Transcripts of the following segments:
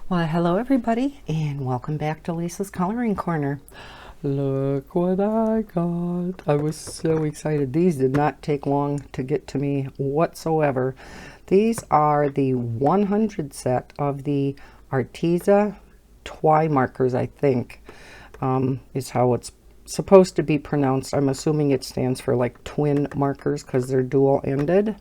Well, hello everybody, and welcome back to Lisa's Coloring Corner. Look what I got. I was so excited. These did not take long to get to me whatsoever. These are the 100 set of the Arteza Twimarkers, I think, is how it's supposed to be pronounced. I'm assuming it stands for like twin markers because they're dual-ended.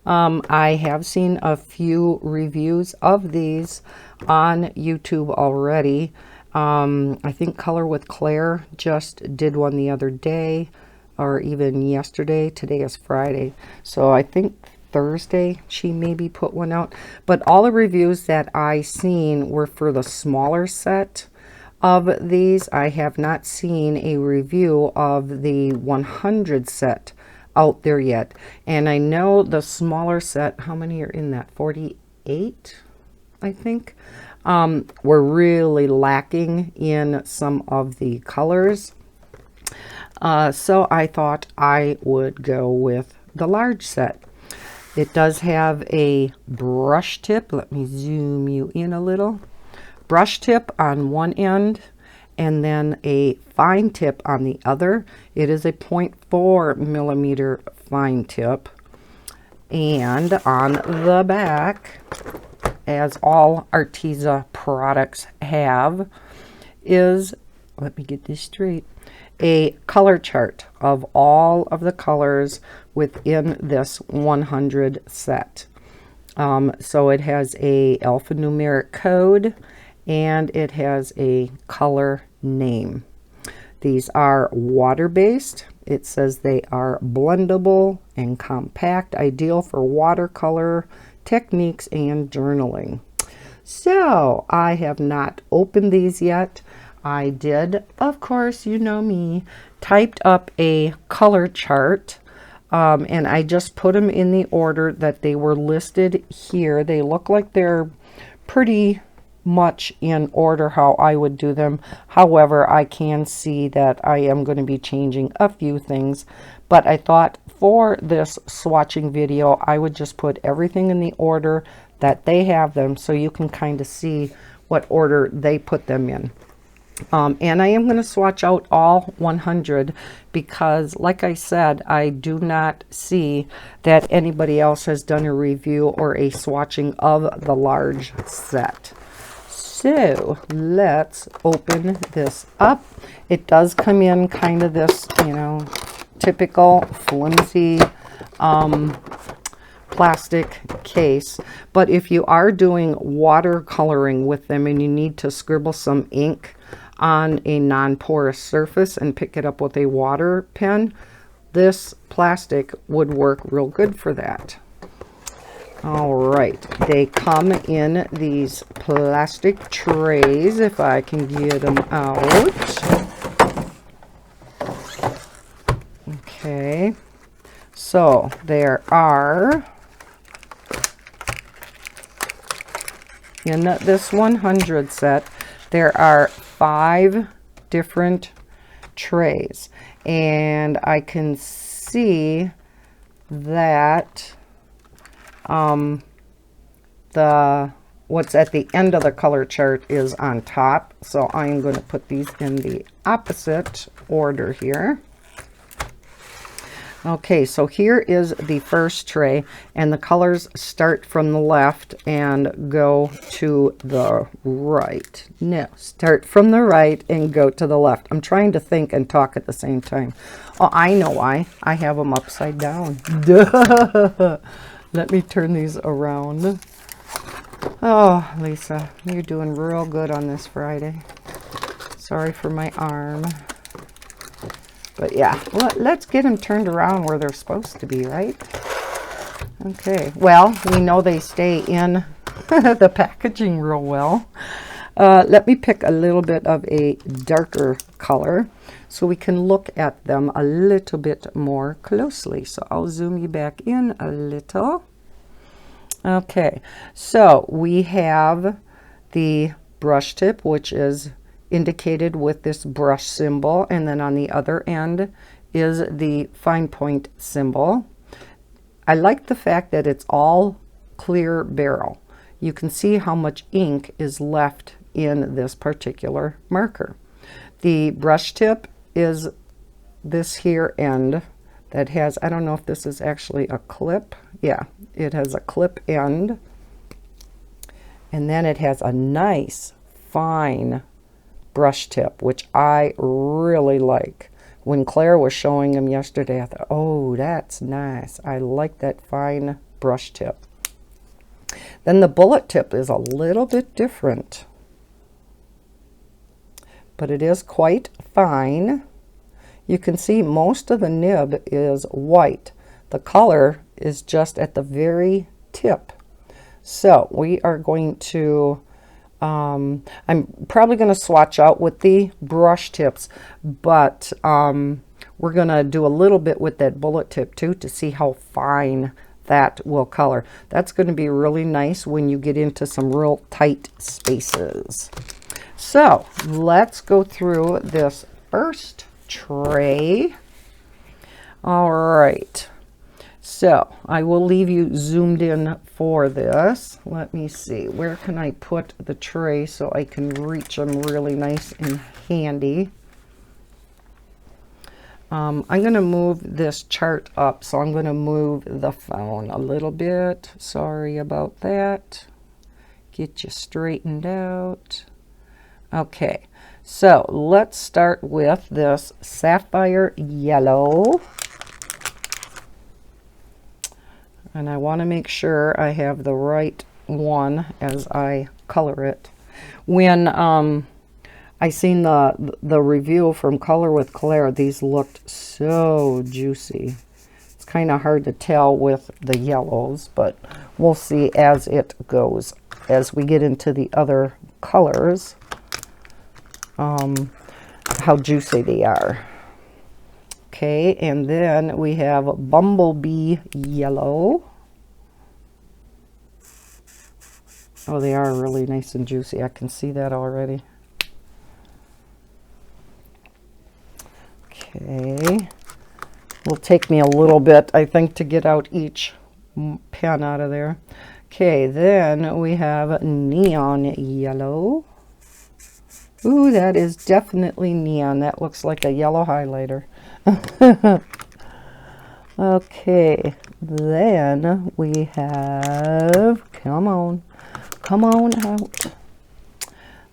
I have seen a few reviews of these on YouTube already. I think Color with Claire just did one the other day, or even yesterday. Today is Friday, so I think Thursday she maybe put one out. But all the reviews that I seen were for the smaller set of these. I have not seen a review of the 100 set out there yet, and I know the smaller set, how many are in that? 48, I think. We're really lacking in some of the colors, so I thought I would go with the large set. It does have a brush tip. Let me zoom you in a little. Brush tip on one end and then a fine tip on the other. It is a 0.4 millimeter fine tip. And on the back, as all Arteza products have, is, let me get this straight, a color chart of all of the colors within this 100 set. So it has a alphanumeric code, and it has a color name. These are water-based. It says they are blendable and compact, ideal for watercolor techniques and journaling. So I have not opened these yet. I did, of course, you know me, typed up a color chart, and I just put them in the order that they were listed here. They look like they're pretty much in order how I would do them. However, I can see that I am going to be changing a few things, but I thought for this swatching video I would just put everything in the order that they have them, so you can kind of see what order they put them in. And I am going to swatch out all 100 because, like I said, I do not see that anybody else has done a review or a swatching of the large set. So let's open this up. It does come in kind of this, you know, typical flimsy plastic case. But if you are doing watercoloring with them and you need to scribble some ink on a non-porous surface and pick it up with a water pen, this plastic would work real good for that. All right, they come in these plastic trays, if I can get them out. Okay, so there are, in this 100 set, there are 5 different trays, and I can see that what's at the end of the color chart is on top, so I'm going to put these in the opposite order here. Okay, so here is the first tray, and the colors start from the left and go to the right. No, start from the right and go to the left. I'm trying to think and talk at the same time. Oh, I know why. I have them upside down. Duh. Let me turn these around. Oh, Lisa, you're doing real good on this Friday. Sorry for my arm. But yeah, let's get them turned around where they're supposed to be, right? Okay, well, we know they stay in the packaging real well. Let me pick a little bit of a darker color so we can look at them a little bit more closely. So I'll zoom you back in a little. Okay, so we have the brush tip, which is indicated with this brush symbol, and then on the other end is the fine point symbol. I like the fact that it's all clear barrel. you can see how much ink is left in this particular marker. The brush tip is this here end that has, I don't know if this is actually a clip. Yeah, it has a clip end. And then it has a nice fine brush tip, which I really like. When Claire was showing them yesterday, I thought, oh, that's nice. I like that fine brush tip. Then the bullet tip is a little bit different, but it is quite fine. You can see most of the nib is white. The color is just at the very tip. So we are going to, I'm probably going to swatch out with the brush tips, but we're going to do a little bit with that bullet tip too to see how fine that will color. That's going to be really nice when you get into some real tight spaces. So let's go through this first tray. All right, so I will leave you zoomed in for this. Let me see, where can I put the tray so I can reach them really nice and handy. I'm going to move this chart up, so I'm going to move the phone a little bit. Sorry about that. Get you straightened out. Okay, so let's start with this sapphire yellow. And I want to make sure I have the right one as I color it. When I seen the review from Color with Claire, these looked so juicy. It's kind of hard to tell with the yellows, but we'll see as it goes. As we get into the other colors, how juicy they are. Okay, and then we have Bumblebee Yellow. Oh, they are really nice and juicy. I can see that already. Okay, will take me a little bit, I think, to get out each pen out of there. Okay, then we have Neon Yellow. Ooh, that is definitely neon. That looks like a yellow highlighter. Okay, then we have, come on out.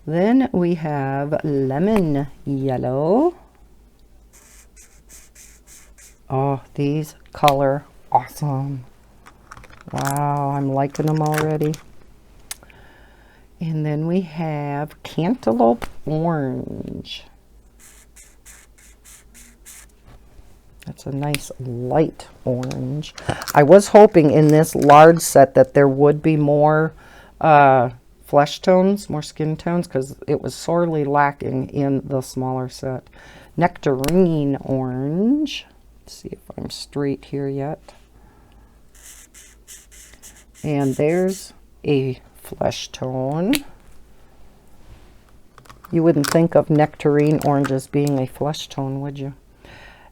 Then we have Lemon Yellow. Oh, these color awesome. Wow, I'm liking them already. And then we have Cantaloupe Orange. That's a nice light orange. I was hoping in this large set that there would be more flesh tones, more skin tones, because it was sorely lacking in the smaller set. Nectarine Orange. Let's see if I'm straight here yet. And there's a flesh tone. You wouldn't think of Nectarine Orange as being a flesh tone, would you?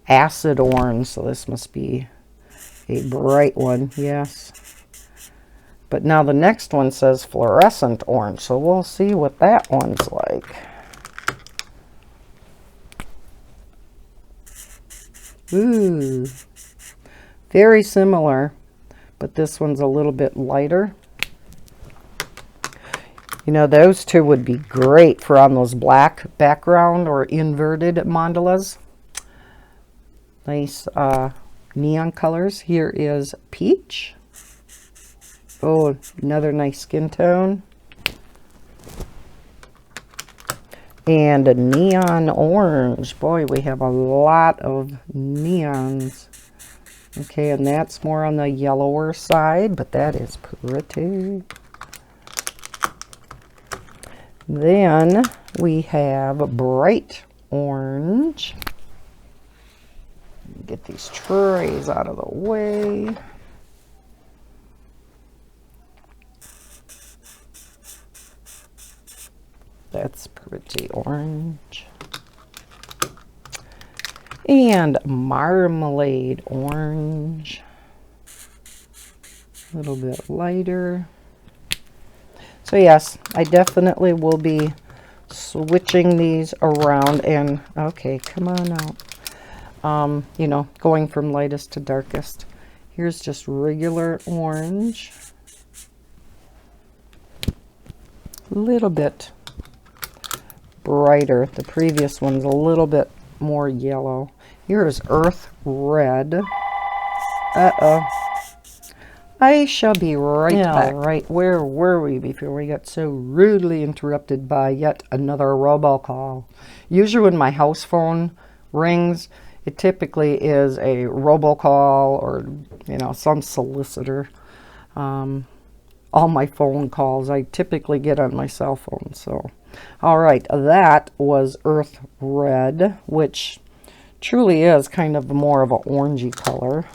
Acid Orange, so this must be a bright one, yes. But now the next one says Fluorescent Orange, so we'll see what that one's like. Ooh, very similar, but this one's a little bit lighter. You know, those two would be great for on those black background or inverted mandalas. Nice neon colors. Here is Peach. Oh, another nice skin tone. And a Neon Orange. Boy, we have a lot of neons. Okay, and that's more on the yellower side, but that is pretty. Then we have Bright Orange. Get these trays out of the way. That's pretty orange. And Marmalade Orange. A little bit lighter. So yes, I definitely will be switching these around and, okay, come on out. You know, going from lightest to darkest. Here's just regular orange. A little bit brighter. The previous one's a little bit more yellow. Here is earth red. Uh-oh. I shall be right back. Right, where were we before we got so rudely interrupted by yet another robocall? Usually when my house phone rings, it typically is a robocall or, you know, some solicitor. All my phone calls I typically get on my cell phone. So, all right, that was earth red, which truly is kind of more of an orangey color.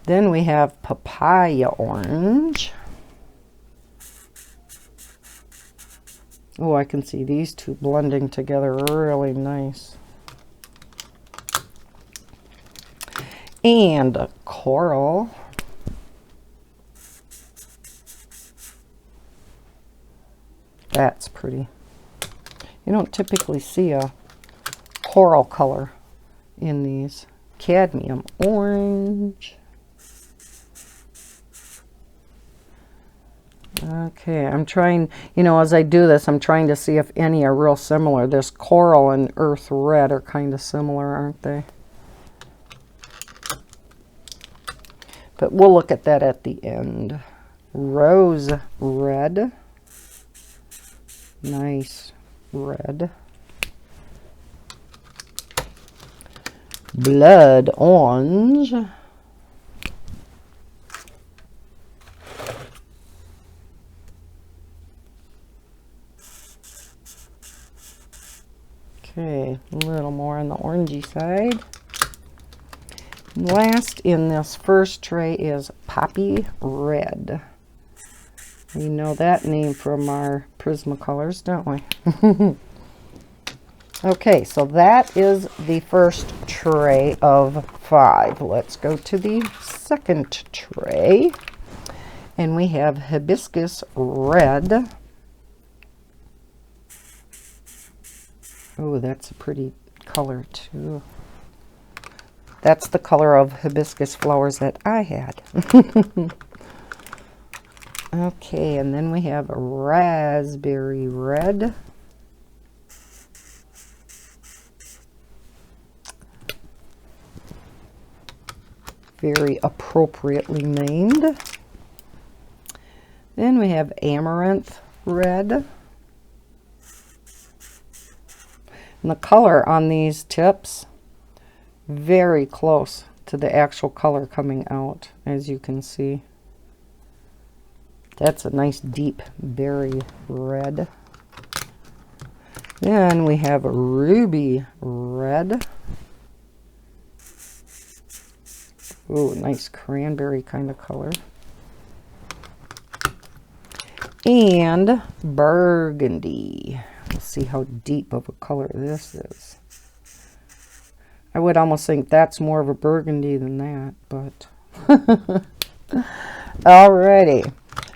Then we have papaya orange. Oh, I can see these two blending together really nice. And a coral. That's pretty. You don't typically see a coral color in these. Cadmium orange. Okay, I'm trying, you know, as I do this, I'm trying to see if any are real similar. This coral and earth red are kind of similar, aren't they? But we'll look at that at the end. Rose red. Nice red. Blood orange. Okay, a little more on the orangey side. Last in this first tray is Poppy Red. We know that name from our Prismacolors, don't we? Okay, so that is the first tray of 5. Let's go to the second tray. And we have Hibiscus Red. Oh, that's a pretty color too. That's the color of hibiscus flowers that I had. Okay, and then we have raspberry red. Very appropriately named. Then we have amaranth red. And the color on these tips, very close to the actual color coming out, as you can see. That's a nice deep berry red. Then we have ruby red. Ooh, nice cranberry kind of color. And burgundy. Let's see how deep of a color this is. I would almost think that's more of a burgundy than that, but alrighty.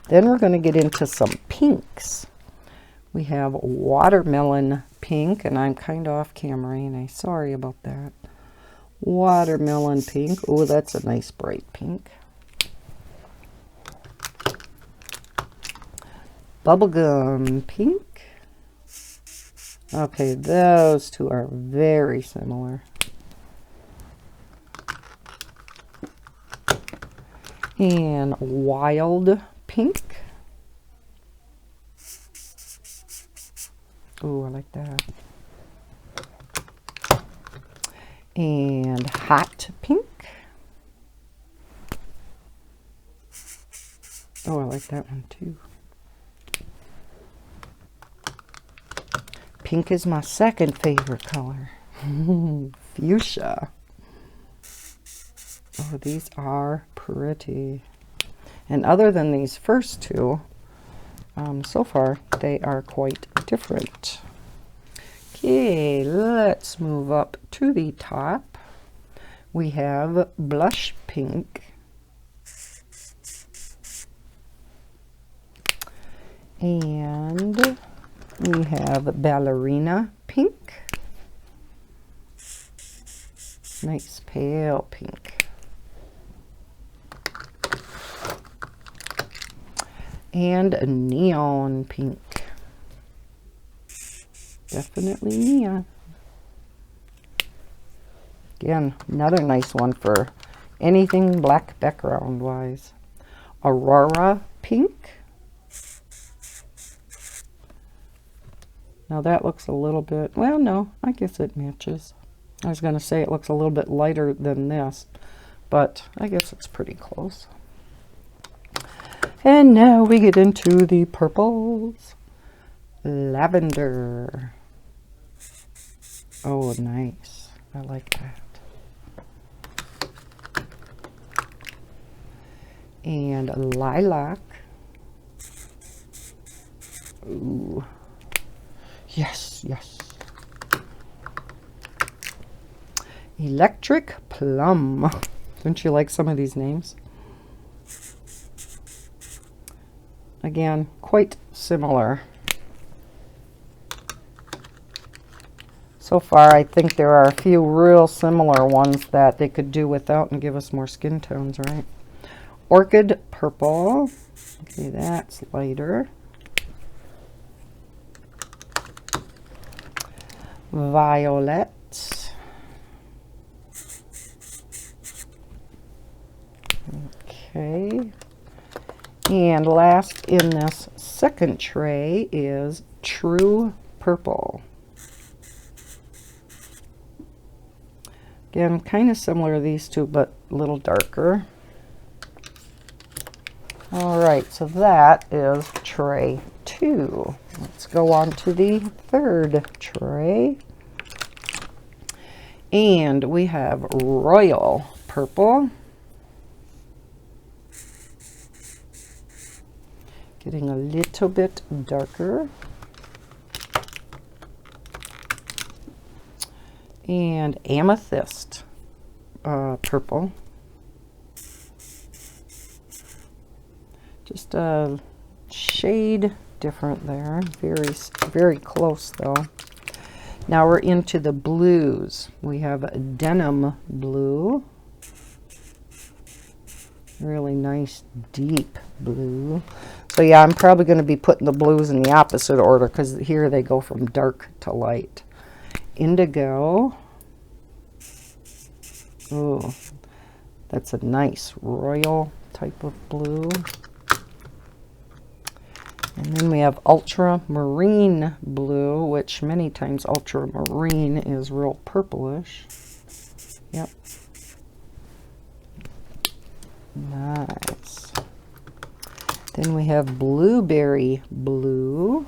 Then we're going to get into some pinks. We have watermelon pink, and I'm kind of off camera, and I'm sorry about that. Watermelon pink. Oh, that's a nice bright pink. Bubblegum pink. Okay, those two are very similar. And wild pink. Oh, I like that. And hot pink. Oh, I like that one too. Pink is my second favorite color. Fuchsia. Oh, these are pretty. And other than these first two, so far they are quite different. Okay, let's move up to the top. We have blush pink. And we have ballerina pink. Nice pale pink. And a neon pink. Definitely neon. Again, another nice one for anything black background wise. Aurora pink. Now that looks a little bit, well, no, I guess it matches. I was going to say it looks a little bit lighter than this, but I guess it's pretty close. And now we get into the purples. Lavender. Oh, nice. I like that. And lilac. Ooh. Yes, yes. Electric plum. Don't you like some of these names? Again, quite similar. So far, I think there are a few real similar ones that they could do without and give us more skin tones, right? Orchid purple. Okay, that's lighter. Violet. Okay. And last in this second tray is true purple. Again, kind of similar to these two, but a little darker. All right, so that is tray 2. Let's go on to the third tray. And we have royal purple. Getting a little bit darker. And amethyst purple. Just a shade different there. Very, very close though. Now we're into the blues. We have a denim blue. Really nice deep blue. So yeah, I'm probably going to be putting the blues in the opposite order because here they go from dark to light. Indigo. Oh, that's a nice royal type of blue. And then we have ultramarine blue, which many times ultramarine is real purplish. Yep. Nice. Then we have blueberry blue.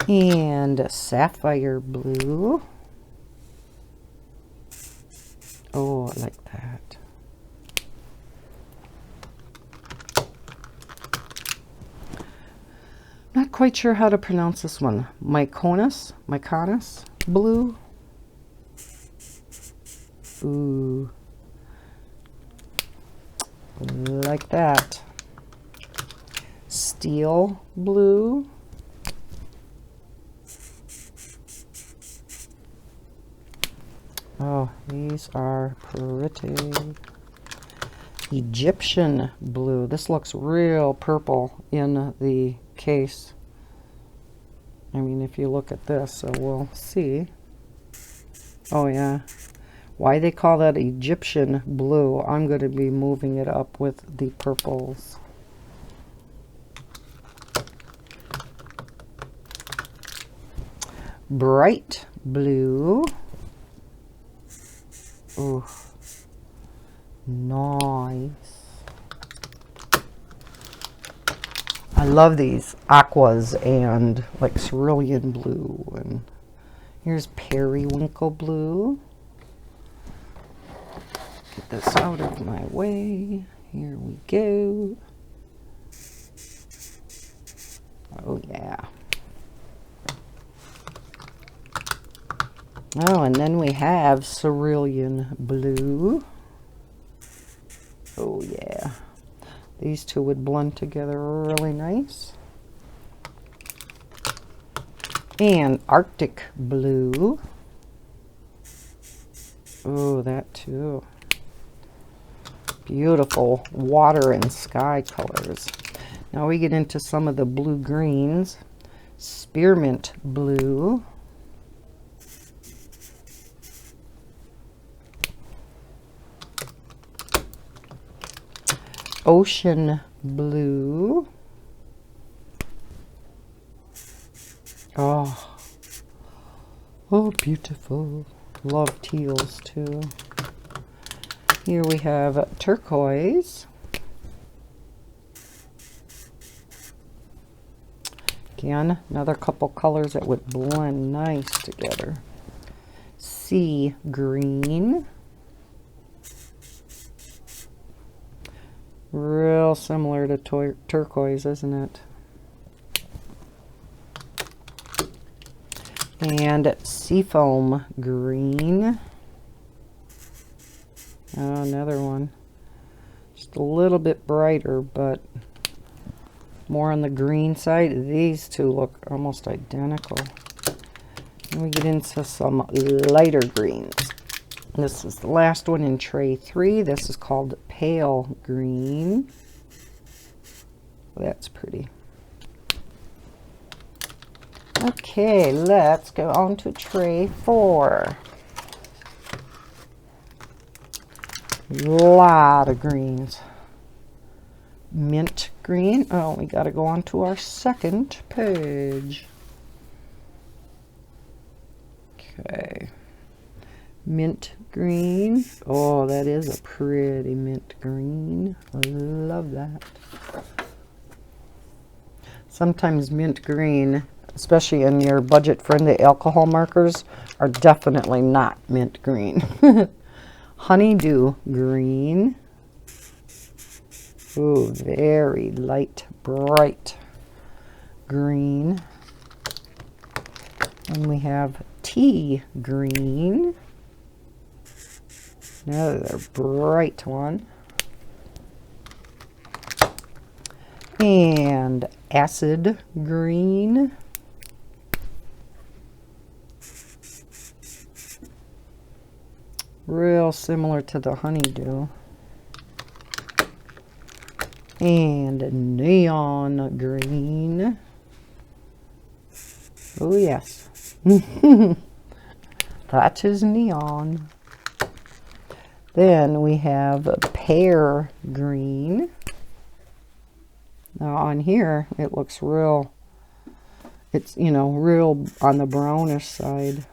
And sapphire blue. Oh, I like that. Not quite sure how to pronounce this one. Mykonos blue. Ooh. Like that. Steel blue. Oh, these are pretty. Egyptian blue. This looks real purple in the case. I mean, if you look at this, so we'll see. Oh, yeah. Why they call that Egyptian blue, I'm going to be moving it up with the purples. Bright blue. Ooh, nice. I love these aquas and like cerulean blue. And here's periwinkle blue. Get this out of my way. Here we go. Oh yeah. Oh, and then we have cerulean blue. Oh yeah, these two would blend together really nice. And Arctic blue. Oh, that too. Beautiful water and sky colors. Now we get into some of the blue greens. Spearmint blue. Ocean blue. Oh, oh, beautiful. Love teals too. Here we have turquoise. Again, another couple colors that would blend nice together. Sea green. Real similar to turquoise, isn't it? And seafoam green. Oh, another one. Just a little bit brighter, but more on the green side. These two look almost identical. And we get into some lighter greens. This is the last one in tray 3. This is called pale green. That's pretty. Okay, let's go on to tray 4. Lot of greens. Mint green. Oh, we got to go on to our second page. Okay. Mint green. Oh, that is a pretty mint green. I love that. Sometimes mint green, especially in your budget-friendly alcohol markers, are definitely not mint green. Honeydew green. Ooh, very light, bright green. And we have tea green. Another bright one. And acid green. Real similar to the honeydew. And neon green. Oh yes. That is neon. Then we have pear green. Now on here it looks real, it's, you know, real on the brownish side.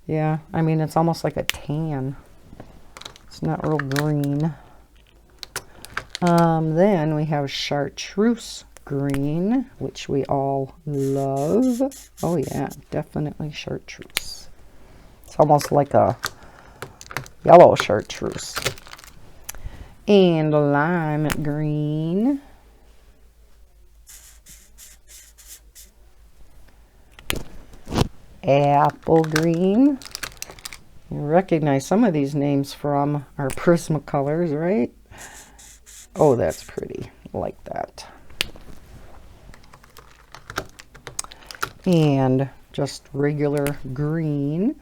Yeah, I mean, it's almost like a tan. It's not real green. Then we have chartreuse green, which we all love. Oh yeah, definitely chartreuse. It's almost like a yellow chartreuse. And lime green. Apple green. You recognize some of these names from our Prismacolors, right? Oh, that's pretty. I like that. And just regular green.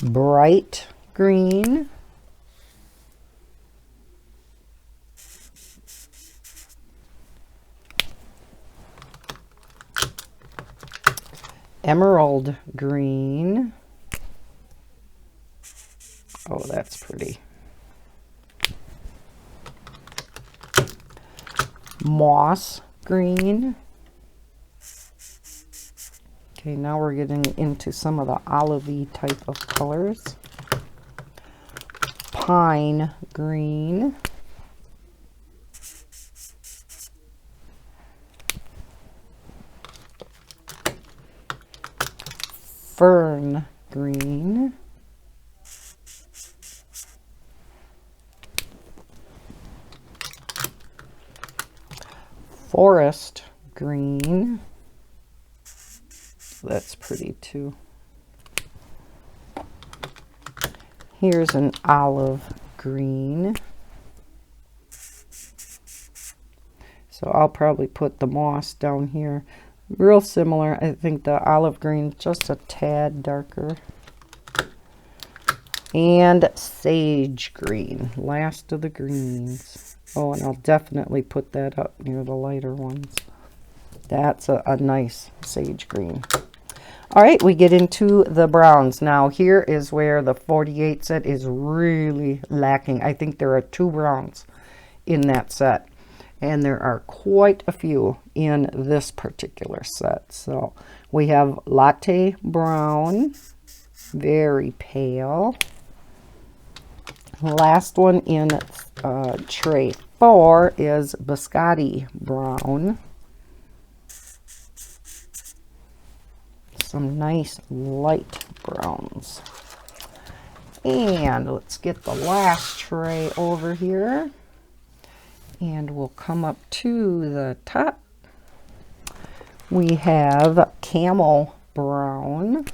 Bright green. Emerald green. Oh, that's pretty. Moss green. Okay, now we're getting into some of the olivey type of colors. Pine green. Fern green. Forest green. That's pretty too. Here's an olive green. So I'll probably put the moss down here. Real similar. I think the olive green just a tad darker. And sage green, last of the greens. Oh, and I'll definitely put that up near the lighter ones. That's a nice sage green. All right, we get into the browns. Now here is where the 48 set is really lacking. I think there are 2 browns in that set. And there are quite a few in this particular set. So we have latte brown, very pale. Last one in tray 4 is biscotti brown. Some nice light browns. And let's get the last tray over here. And we'll come up to the top. We have camel brown.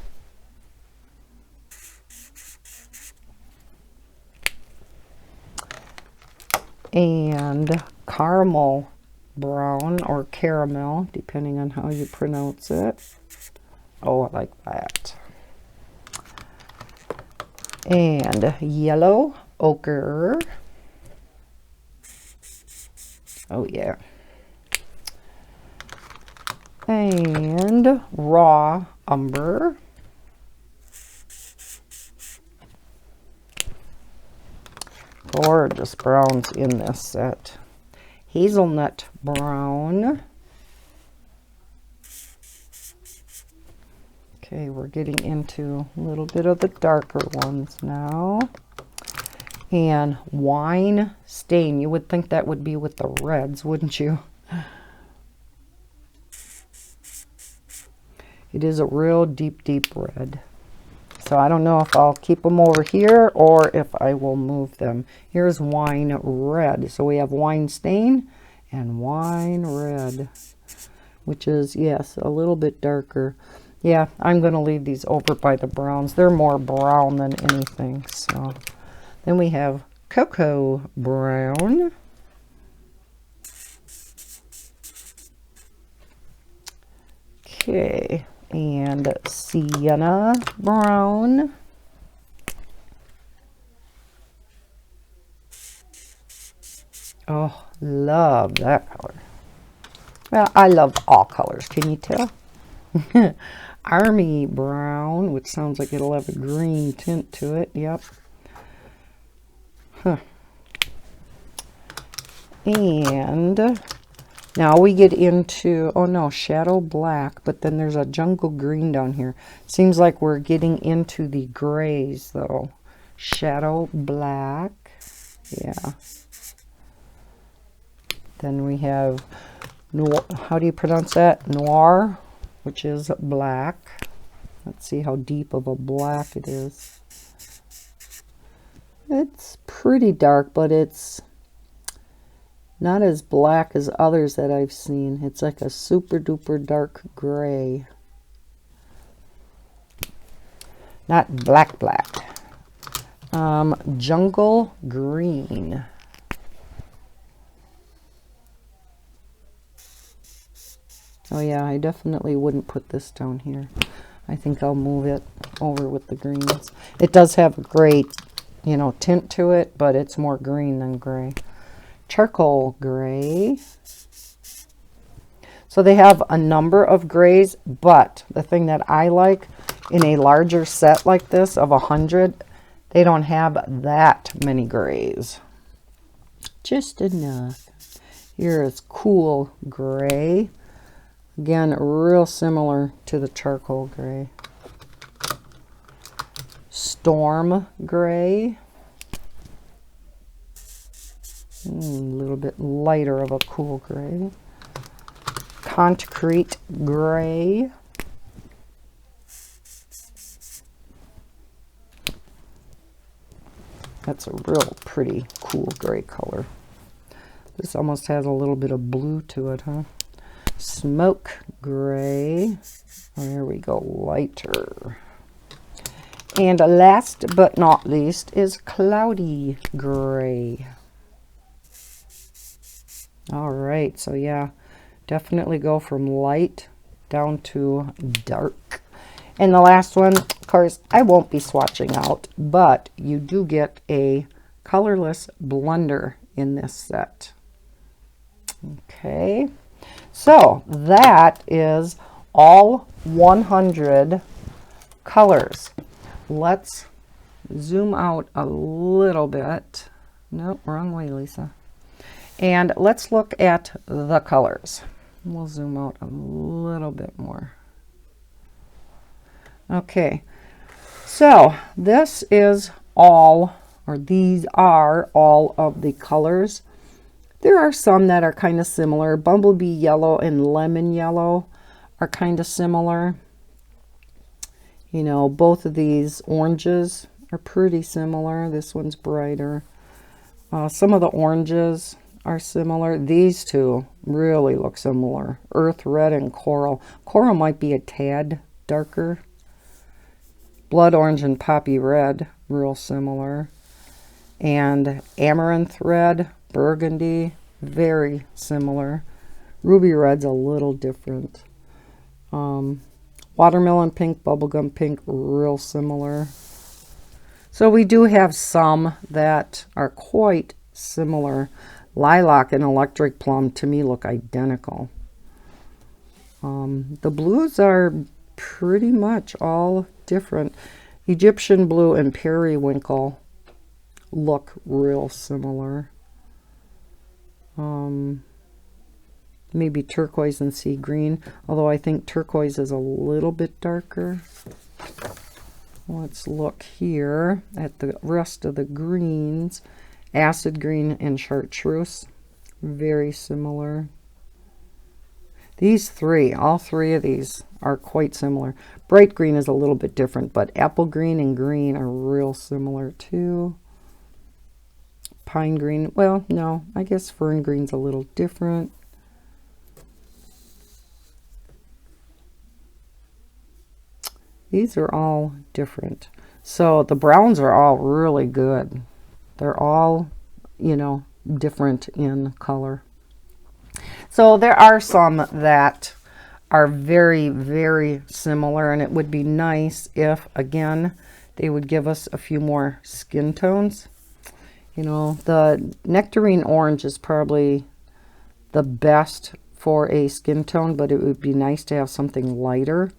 And caramel brown, or caramel, depending on how you pronounce it. Oh, I like that. And yellow ochre. Oh yeah. And raw umber. Gorgeous browns in this set. Hazelnut brown. Okay, we're getting into a little bit of the darker ones now. And wine stain. You would think that would be with the reds, wouldn't you? It is a real deep, deep red. So I don't know if I'll keep them over here or if I will move them. Here's wine red. So we have wine stain and wine red, which is, yes, a little bit darker. Yeah, I'm going to leave these over by the browns. They're more brown than anything. So then we have cocoa brown. Okay. And sienna brown. Oh, love that color. Well, I love all colors, can you tell? Army brown, which sounds like it'll have a green tint to it. Yep. Huh. And now we get into, oh no, shadow black, but then there's a jungle green down here. Seems like we're getting into the grays though. Shadow black, yeah. Then we have, noir, how do you pronounce that? Noir, which is black. Let's see how deep of a black it is. It's pretty dark, but it's not as black as others that I've seen. It's like a super duper dark gray. Not black black. Jungle green. Oh yeah, I definitely wouldn't put this down here. I think I'll move it over with the greens. It does have a great, you know, tint to it, but it's more green than gray. Charcoal gray. So they have a number of grays, but the thing that I like in a larger set like this of 100, they don't have that many grays. Just enough. Here is cool gray. Again, real similar to the charcoal gray. Storm gray. A little bit lighter of a cool gray. Concrete gray. That's a real pretty cool gray color. This almost has a little bit of blue to it, huh? Smoke gray. There we go, lighter. And last but not least is Cloudy Gray. All right, so yeah, definitely go from light down to dark. And the last one, of course, I won't be swatching out, but you do get a colorless blender in this set. Okay, so that is all 100 colors. Let's zoom out a little bit. Nope, wrong way, Lisa. And let's look at the colors. We'll zoom out a little bit more. Okay, so this is all, or these are all of the colors. There are some that are kind of similar. Bumblebee yellow and lemon yellow are kind of similar. You know, both of these oranges are pretty similar. This one's brighter. Some of the oranges are similar. These two really look similar. Earth red and coral. Coral might be a tad darker. Blood orange and poppy red, real similar. And amaranth red, burgundy, very similar. Ruby red's a little different. Watermelon pink, bubblegum pink, real similar. So we do have some that are quite similar. Lilac and electric plum to me look identical. The blues are pretty much all different. Egyptian blue and periwinkle look real similar. Maybe turquoise and sea green, although I think turquoise is a little bit darker. Let's look here at the rest of the greens. Acid green and chartreuse, very similar. These three, all three of these are quite similar. Bright green is a little bit different, but apple green and green are real similar too. Pine green, well, no, I guess fern green's a little different. These are all different. So the browns are all really good. They're all, you know, different in color. So there are some that are very, very similar, and it would be nice if, again, they would give us a few more skin tones. You know, the nectarine orange is probably the best for a skin tone, but it would be nice to have something lighter.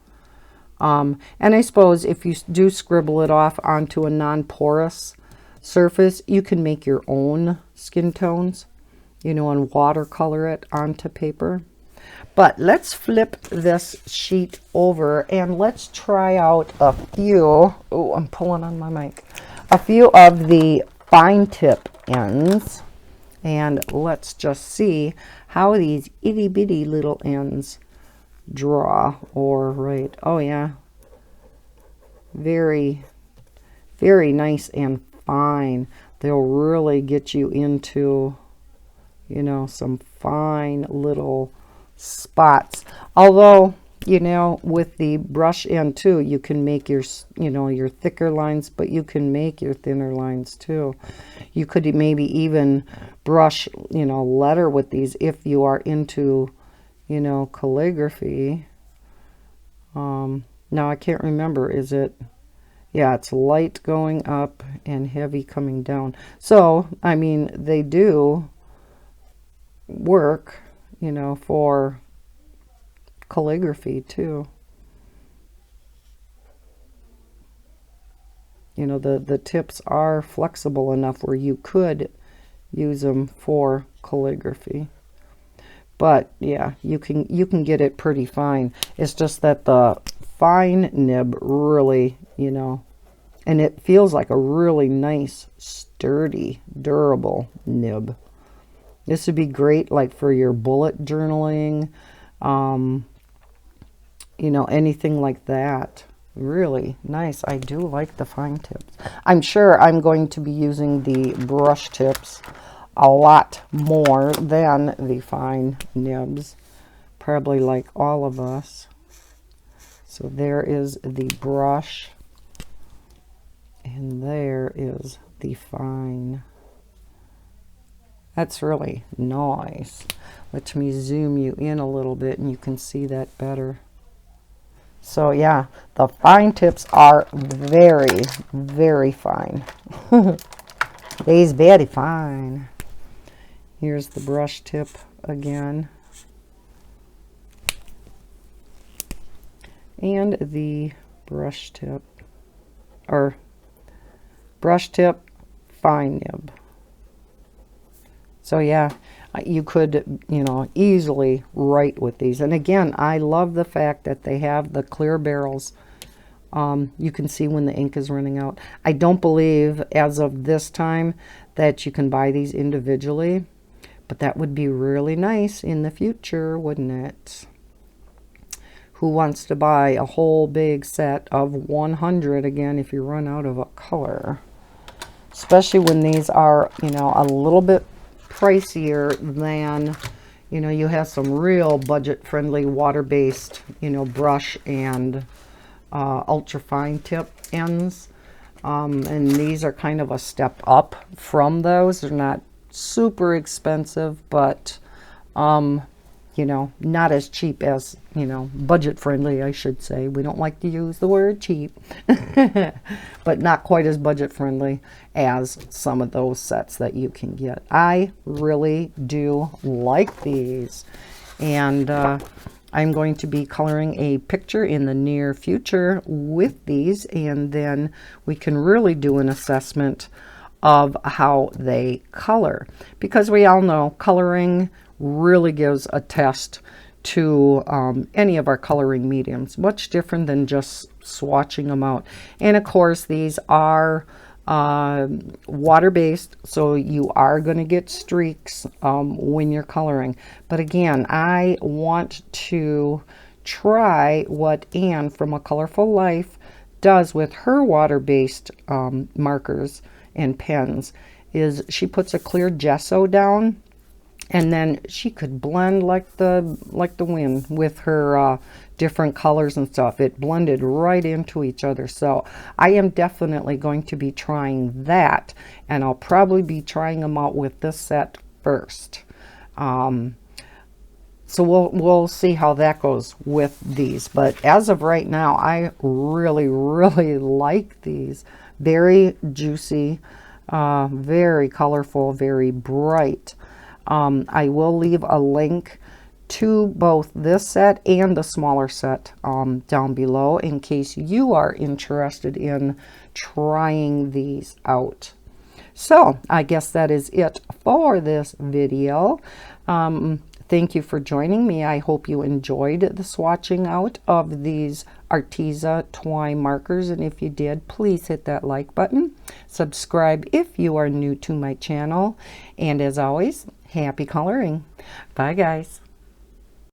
And I suppose if you do scribble it off onto a non-porous surface, you can make your own skin tones, you know, and watercolor it onto paper. But let's flip this sheet over and let's try out a few. Oh, I'm pulling on my mic. A few of the fine tip ends, and let's just see how these itty bitty little ends draw or write. Oh yeah, very, very nice and fine. They'll really get you into, you know, some fine little spots. Although, you know, with the brush end too, you can make your, you know, your thicker lines, but you can make your thinner lines too. You could maybe even brush, you know, letter with these if you are into, you know, calligraphy. Now I can't remember, is it, yeah, it's light going up and heavy coming down. So, I mean, they do work, you know, for calligraphy too. You know, the tips are flexible enough where you could use them for calligraphy. But yeah, you can get it pretty fine. It's just that the fine nib really, you know, and it feels like a really nice, sturdy, durable nib. This would be great like for your bullet journaling, you know, anything like that. Really nice. I do like the fine tips. I'm sure I'm going to be using the brush tips a lot more than the fine nibs, probably like all of us. So there is the brush, And there is the fine. That's really nice. Let me zoom you in a little bit and you can see that better. So yeah, the fine tips are very, very fine. These very fine. Here's the brush tip again. And the brush tip, or brush tip, fine nib. So yeah, you could, you know, easily write with these. And again, I love the fact that they have the clear barrels. You can see when the ink is running out. I don't believe as of this time that you can buy these individually, but that would be really nice in the future, wouldn't it? Who wants to buy a whole big set of 100 again if you run out of a color? Especially when these are, you know, a little bit pricier than, you know, you have some real budget-friendly water-based, you know, brush and ultra-fine tip ends. And these are kind of a step up from those. They're not super expensive, but you know, not as cheap as, you know, budget friendly, I should say. We don't like to use the word cheap, but not quite as budget friendly as some of those sets that you can get. I really do like these, and I'm going to be coloring a picture in the near future with these, and then we can really do an assessment of how they color, because we all know coloring really gives a test to any of our coloring mediums, much different than just swatching them out. And of course, these are water-based, so you are going to get streaks when you're coloring. But again, I want to try what Anne from A Colorful Life does with her water-based markers and pens. Is she puts a clear gesso down, and then she could blend like the wind with her different colors and stuff. It blended right into each other. So I am definitely going to be trying that, and I'll probably be trying them out with this set first. So we'll see how that goes with these. But as of right now, I really, really like these. Very juicy, very colorful, very bright. I will leave a link to both this set and the smaller set down below in case you are interested in trying these out. So I guess that is it for this video. Thank you for joining me. I hope you enjoyed the swatching out of these Arteza Twimarkers, and if you did, please hit that like button. Subscribe if you are new to my channel, and as always, happy coloring. Bye guys.